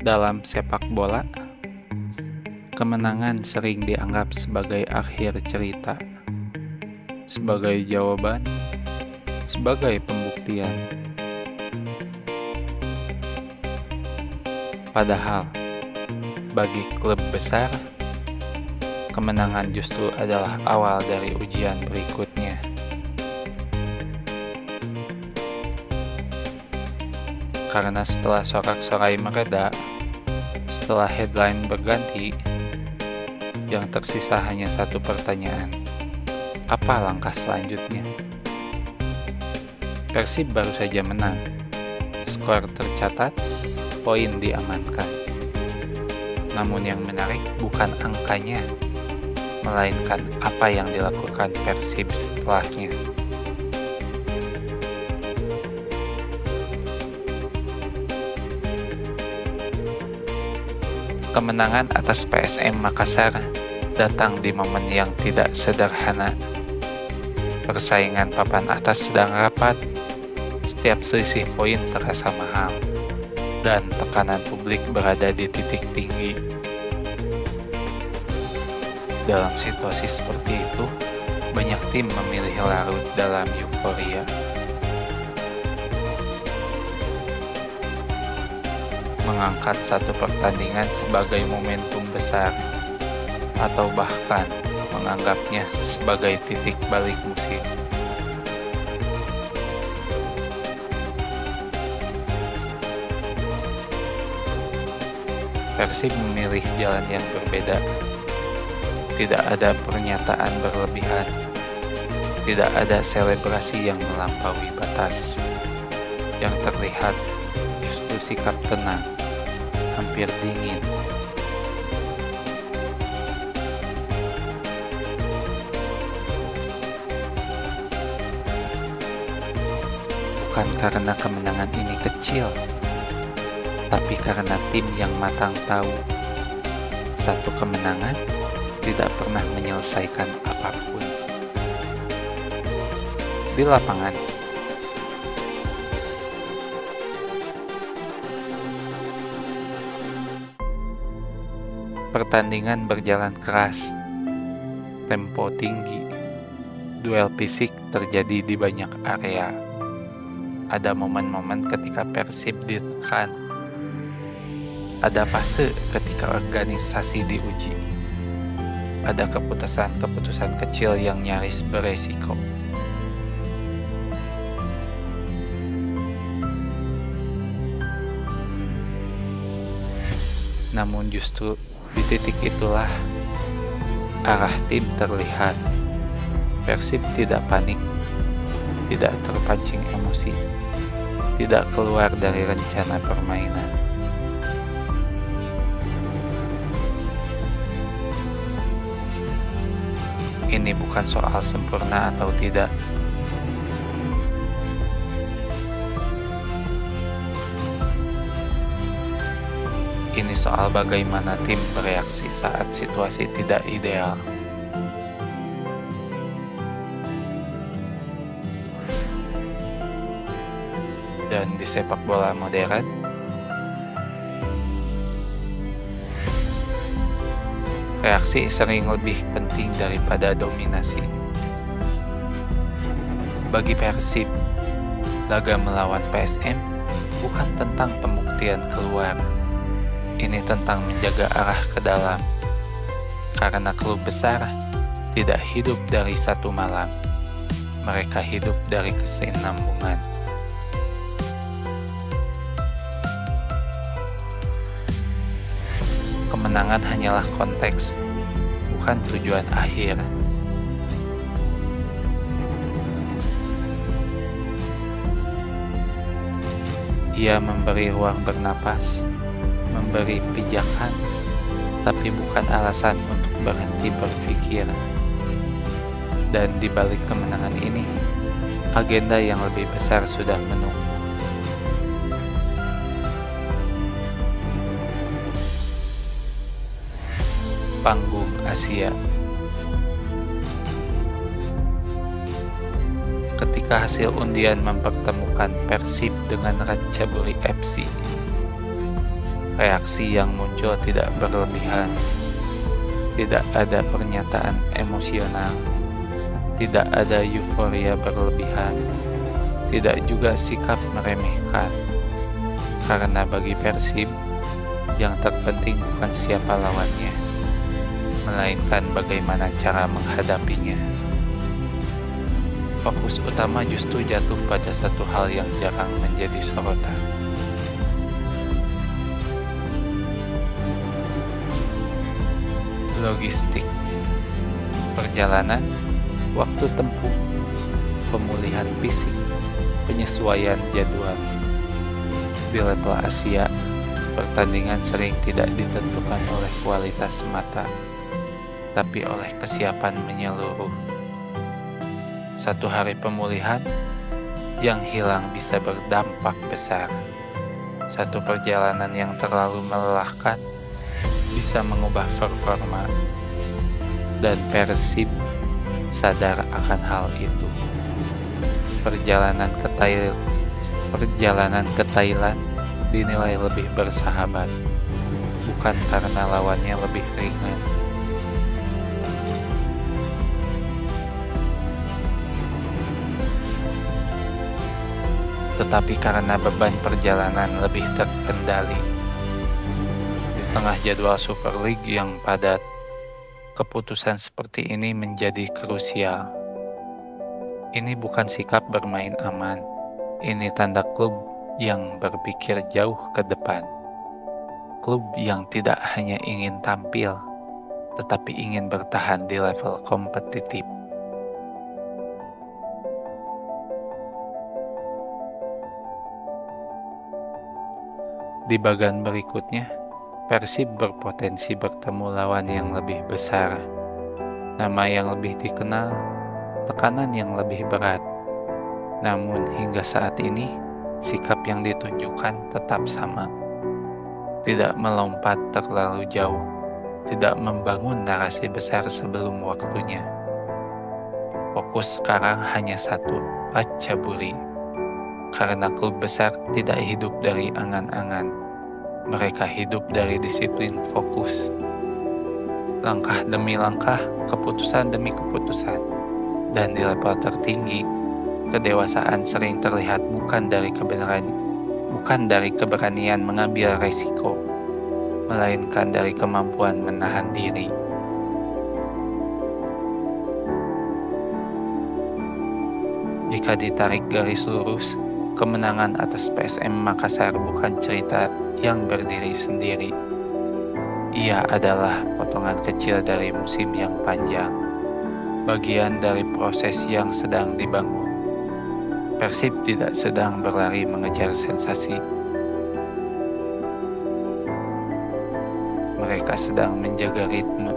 Dalam sepak bola, kemenangan sering dianggap sebagai akhir cerita, sebagai jawaban, sebagai pembuktian. Padahal, bagi klub besar, kemenangan justru adalah awal dari ujian berikutnya. Karena setelah sorak-sorai mereda, setelah headline berganti, yang tersisa hanya satu pertanyaan. Apa langkah selanjutnya? Persib baru saja menang. Skor tercatat, poin diamankan. Namun yang menarik bukan angkanya, melainkan apa yang dilakukan Persib setelahnya. Kemenangan atas PSM Makassar datang di momen yang tidak sederhana. Persaingan papan atas sedang rapat, setiap selisih poin terasa mahal, dan tekanan publik berada di titik tinggi. Dalam situasi seperti itu, banyak tim memilih larut dalam euforia. Mengangkat satu pertandingan sebagai momentum besar, atau bahkan menganggapnya sebagai titik balik musim. Persib memilih jalan yang berbeda. Tidak ada pernyataan berlebihan, tidak ada selebrasi yang melampaui batas. Yang terlihat justru sikap tenang, hampir dingin. Bukan karena kemenangan ini kecil, tapi karena tim yang matang tahu satu kemenangan tidak pernah menyelesaikan apapun. Di lapangan, pertandingan berjalan keras, tempo tinggi, duel fisik terjadi di banyak area. Ada momen-momen ketika Persib ditekan, ada fase ketika organisasi diuji, ada keputusan-keputusan kecil yang nyaris beresiko. Namun justru di titik itulah arah tim terlihat. Persib tidak panik, tidak terpancing emosi, tidak keluar dari rencana permainan. Ini bukan soal sempurna atau tidak. Ini soal bagaimana tim bereaksi saat situasi tidak ideal. Dan di sepak bola modern, reaksi sering lebih penting daripada dominasi. Bagi Persib, laga melawan PSM bukan tentang pembuktian keluar. Ini tentang menjaga arah ke dalam. Karena klub besar tidak hidup dari satu malam. Mereka hidup dari kesinambungan. Kemenangan hanyalah konteks, bukan tujuan akhir. Ia memberi ruang bernapas, memberi pijakan, tapi bukan alasan untuk berhenti berpikir. Dan di balik kemenangan ini, agenda yang lebih besar sudah menunggu. Panggung Asia. Ketika hasil undian mempertemukan Persib dengan Ratchaburi FC, Reaksi yang muncul tidak berlebihan, tidak ada pernyataan emosional, tidak ada euforia berlebihan, tidak juga sikap meremehkan. Karena bagi Persib, yang terpenting bukan siapa lawannya, melainkan bagaimana cara menghadapinya. Fokus utama justru jatuh pada satu hal yang jarang menjadi sorotan. Logistik, perjalanan, waktu tempuh, pemulihan fisik, penyesuaian jadwal. Di level Asia, pertandingan sering tidak ditentukan oleh kualitas semata, tapi oleh kesiapan menyeluruh. Satu hari pemulihan yang hilang bisa berdampak besar. Satu perjalanan yang terlalu melelahkan bisa mengubah performa, dan Persib sadar akan hal itu. Perjalanan ke Thailand dinilai lebih bersahabat, bukan karena lawannya lebih ringan. Tetapi karena beban perjalanan lebih terkendali. Di tengah jadwal Super League yang padat, keputusan seperti ini menjadi krusial. Ini bukan sikap bermain aman, ini tanda klub yang berpikir jauh ke depan. Klub yang tidak hanya ingin tampil, tetapi ingin bertahan di level kompetitif. Di bagian berikutnya, Persib berpotensi bertemu lawan yang lebih besar, nama yang lebih dikenal, tekanan yang lebih berat. Namun hingga saat ini, sikap yang ditunjukkan tetap sama. Tidak melompat terlalu jauh, tidak membangun narasi besar sebelum waktunya. Fokus sekarang hanya satu, Ratchaburi. Karena klub besar tidak hidup dari angan-angan. Mereka hidup dari disiplin fokus. Langkah demi langkah, keputusan demi keputusan. Dan di level tertinggi, kedewasaan sering terlihat bukan dari keberanian mengambil resiko, melainkan dari kemampuan menahan diri. Jika ditarik garis lurus, kemenangan atas PSM Makassar bukan cerita yang berdiri sendiri. Ia adalah potongan kecil dari musim yang panjang, bagian dari proses yang sedang dibangun. Persib tidak sedang berlari mengejar sensasi. Mereka sedang menjaga ritme,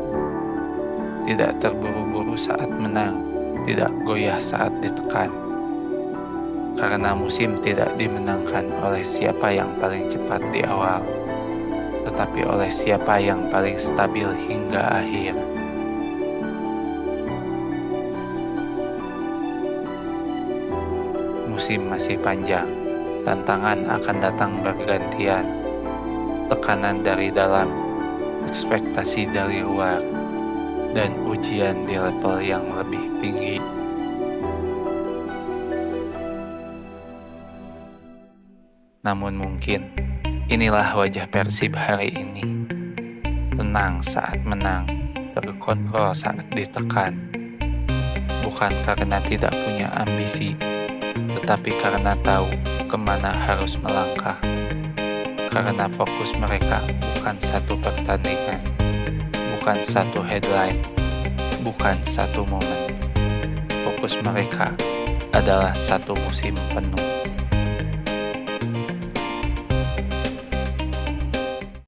tidak terburu-buru saat menang, tidak goyah saat ditekan. Karena musim tidak dimenangkan oleh siapa yang paling cepat di awal, tetapi oleh siapa yang paling stabil hingga akhir. Musim masih panjang, tantangan akan datang bergantian, tekanan dari dalam, ekspektasi dari luar, dan ujian di level yang lebih tinggi. Namun mungkin inilah wajah Persib hari ini. Tenang saat menang, terkontrol saat ditekan. Bukan karena tidak punya ambisi, tetapi karena tahu kemana harus melangkah. Karena fokus mereka bukan satu pertandingan, bukan satu headline, bukan satu momen. Fokus mereka adalah satu musim penuh.